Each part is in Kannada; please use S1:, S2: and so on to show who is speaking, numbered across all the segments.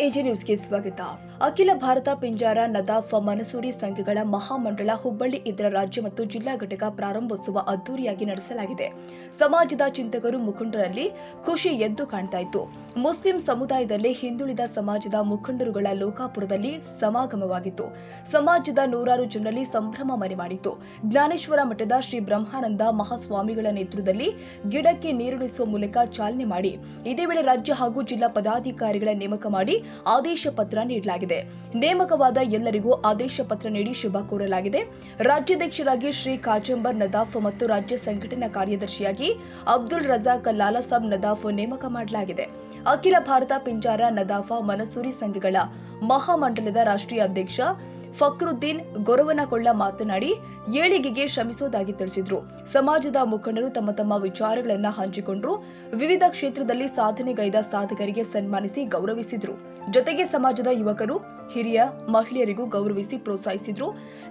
S1: ಎಜೆ ನ್ಯೂಸ್ಗೆ ಸ್ವಾಗತ. ಅಖಿಲ ಭಾರತ ಪಿಂಜಾರ ನದಾಫ್ ಮನಸೂರಿ ಸಂಘಗಳ ಮಹಾಮಂಡಳ ಹುಬ್ಬಳ್ಳಿ ಇದರ ರಾಜ್ಯ ಮತ್ತು ಜಿಲ್ಲಾ ಘಟಕ ಪ್ರಾರಂಭೋತ್ಸವ ಅದ್ದೂರಿಯಾಗಿ ನಡೆಸಲಾಗಿದೆ. ಸಮಾಜದ ಚಿಂತಕರು ಮುಖಂಡರಲ್ಲಿ ಖುಷಿ ಎದ್ದು ಕಾಣ್ತಾ ಇತ್ತು. ಮುಸ್ಲಿಂ ಸಮುದಾಯದಲ್ಲಿ ಹಿಂದುಳಿದ ಸಮಾಜದ ಮುಖಂಡರುಗಳ ಲೋಕಾಪುರದಲ್ಲಿ ಸಮಾಗಮವಾಗಿತ್ತು. ಸಮಾಜದ ನೂರಾರು ಜನರಲ್ಲಿ ಸಂಭ್ರಮ ಮನೆ ಮಾಡಿತ್ತು. ಜ್ಞಾನೇಶ್ವರ ಮಠದ ಶ್ರೀ ಬ್ರಹ್ಮಾನಂದ ಮಹಾಸ್ವಾಮಿಗಳ ನೇತೃತ್ವದಲ್ಲಿ ಗಿಡಕ್ಕೆ ನೀರುಣಿಸುವ ಮೂಲಕ ಚಾಲನೆ ಮಾಡಿ ಇದೇ ವೇಳೆ ರಾಜ್ಯ ಹಾಗೂ ಜಿಲ್ಲಾ ಪದಾಧಿಕಾರಿಗಳ ನೇಮಕ ಮಾಡಿ ಆದೇಶ ಪತ್ರ ನೀಡಲಾಗಿದೆ. ನೇಮಕವಾದ ಎಲ್ಲರಿಗೂ ಆದೇಶ ಪತ್ರ ನೀಡಿ ಶುಭ ಕೋರಲಾಗಿದೆ. ರಾಜ್ಯಾಧ್ಯಕ್ಷರಾಗಿ ಶ್ರೀ ಕಾಜಂಬರ್ ನದಾಫ್ ಮತ್ತು ರಾಜ್ಯ ಸಂಘಟನಾ ಕಾರ್ಯದರ್ಶಿಯಾಗಿ ಅಬ್ದುಲ್ ರಜಾಕ್ ಲಾಲಾಸಾಬ್ ನದಾಫ್ ನೇಮಕ ಮಾಡಲಾಗಿದೆ. ಅಖಿಲ ಭಾರತ ಪಿಂಜಾರ ನದಾಫ ಮನಸೂರಿ ಸಂಘಗಳ ಮಹಾಮಂಡಲದ ರಾಷ್ಟ್ರೀಯ ಅಧ್ಯಕ್ಷ ಫಕ್ರುದ್ದೀನ್ ಗೊರವನಕೊಳ್ಳ ಮಾತನಾಡಿ ಏಳಿಗೆಗೆ ಶ್ರಮಿಸುವುದಾಗಿ ತಿಳಿಸಿದರು. ಸಮಾಜದ ಮುಖಂಡರು ತಮ್ಮ ತಮ್ಮ ವಿಚಾರಗಳನ್ನು ಹಂಚಿಕೊಂಡರು. ವಿವಿಧ ಕ್ಷೇತ್ರದಲ್ಲಿ ಸಾಧನೆಗೈದ ಸಾಧಕರಿಗೆ ಸನ್ಮಾನಿಸಿ ಗೌರವಿಸಿದರು. ಜೊತೆಗೆ ಸಮಾಜದ ಯುವಕರು, ಹಿರಿಯ ಮಹಿಳೆಯರಿಗೂ ಗೌರವಿಸಿ ಪ್ರೋತ್ಸಾಹಿಸಿದರು.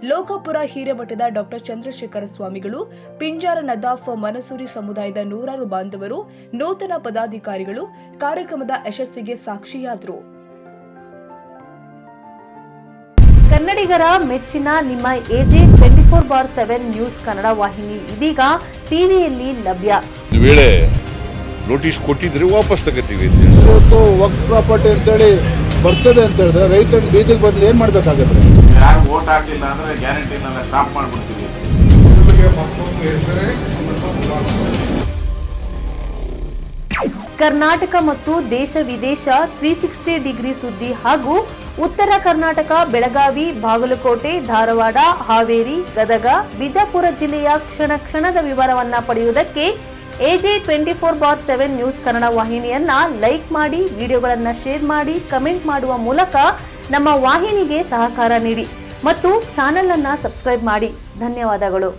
S1: ಲೋಕಾಪುರ ಹಿರೇಮಠದ ಡಾ ಚಂದ್ರಶೇಖರ ಸ್ವಾಮಿಗಳು, ಪಿಂಜಾರ ನದಾಫ್ ಮನಸೂರಿ ಸಮುದಾಯದ ನೂರಾರು ಬಾಂಧವರು, ನೂತನ ಪದಾಧಿಕಾರಿಗಳು ಕಾರ್ಯಕ್ರಮದ ಯಶಸ್ಸಿಗೆ ಸಾಕ್ಷಿಯಾದರು.
S2: ಕನ್ನಡಿಗರ ಮೆಚ್ಚಿನ ನಿಮ್ಮ ಎಜೆ 24/7 ನ್ಯೂಸ್ ಕನ್ನಡ ವಾಹಿನಿ ಇದೀಗ ಟಿವಿಯಲ್ಲಿ ಲಭ್ಯ.
S3: ವೇಳೆ ನೋಟಿಸ್ ಕೊಟ್ಟಿದ್ರೆ ವಾಪಸ್ ತಗೋತೀವಿ.
S4: ಇವತ್ತು ವಕ್ಫ್ ಪ್ರಾಪರ್ಟಿ ಅಂತೇಳಿ ಬರ್ತದೆ ಅಂತ ಹೇಳಿದ್ರೆ ರೈತರು ಬೀದಿಗೆ ಬದಲು ಏನ್ ಮಾಡ್ಬೇಕಾಗತ್ತೆ?
S5: ಯಾರು ವೋಟ್ ಹಾಕಿಲ್ಲ ಅಂದ್ರೆ ಗ್ಯಾರಂಟಿನೆಲ್ಲ ಸ್ಟಾಪ್ ಮಾಡ್ಬಿಡ್ತೀವಿ.
S2: ಕರ್ನಾಟಕ ಮತ್ತು ದೇಶ ವಿದೇಶ 360 ಡಿಗ್ರಿ ಸುದ್ದಿ ಹಾಗೂ ಉತ್ತರ ಕರ್ನಾಟಕ, ಬೆಳಗಾವಿ, ಬಾಗಲಕೋಟೆ, ಧಾರವಾಡ, ಹಾವೇರಿ, ಗದಗ, ಬಿಜಾಪುರ ಜಿಲ್ಲೆಯ ಕ್ಷಣ ಕ್ಷಣದ ವಿವರವನ್ನ ಪಡೆಯುವುದಕ್ಕೆ ಎಜೆ 24/7 ನ್ಯೂಸ್ ಕನ್ನಡ ವಾಹಿನಿಯನ್ನ ಲೈಕ್ ಮಾಡಿ, ವಿಡಿಯೋಗಳನ್ನ ಶೇರ್ ಮಾಡಿ, ಕಮೆಂಟ್ ಮಾಡುವ ಮೂಲಕ ನಮ್ಮ ವಾಹಿನಿಗೆ ಸಹಕಾರ ನೀಡಿ ಮತ್ತು ಚಾನೆಲ್ ಅನ್ನ ಸಬ್ಸ್ಕ್ರೈಬ್ ಮಾಡಿ. ಧನ್ಯವಾದಗಳು.